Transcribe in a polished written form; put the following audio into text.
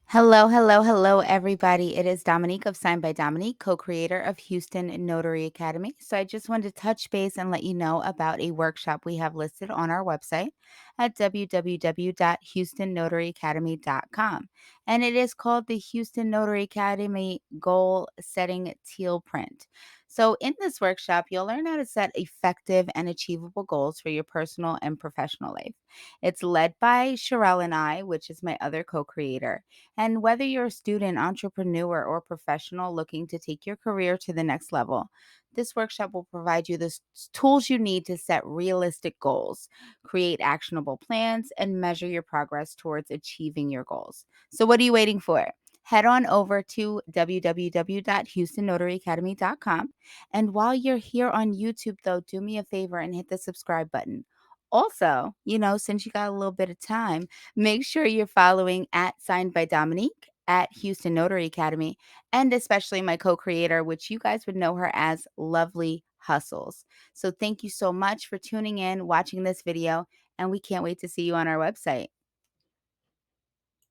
Hello, hello, hello, everybody. It is Dominique of Sign by Dominique, co creator of Houston Notary Academy. So, I just wanted to touch base and let you know about a workshop we have listed on our website at www.houstonnotaryacademy.com. And it is called the Houston Notary Academy Goal Setting Teal-Print. So, in this workshop, you'll learn how to set effective and achievable goals for your personal and professional life. It's led by Sherelle and I, which is my other co creator. And whether you're a student, entrepreneur, or professional looking to take your career to the next level, this workshop will provide you the tools you need to set realistic goals, create actionable plans, and measure your progress towards achieving your goals. So, what are you waiting for? Head on over to www.houstonnotaryacademy.com. And while you're here on YouTube, though, do me a favor and hit the subscribe button. Also, since you got a little bit of time, make sure you're following at Signed by Dominique at Houston Notary Academy, and especially my co creator, which you guys would know her as Lovely Hustles. So, thank you so much for tuning in, watching this video, and we can't wait to see you on our website.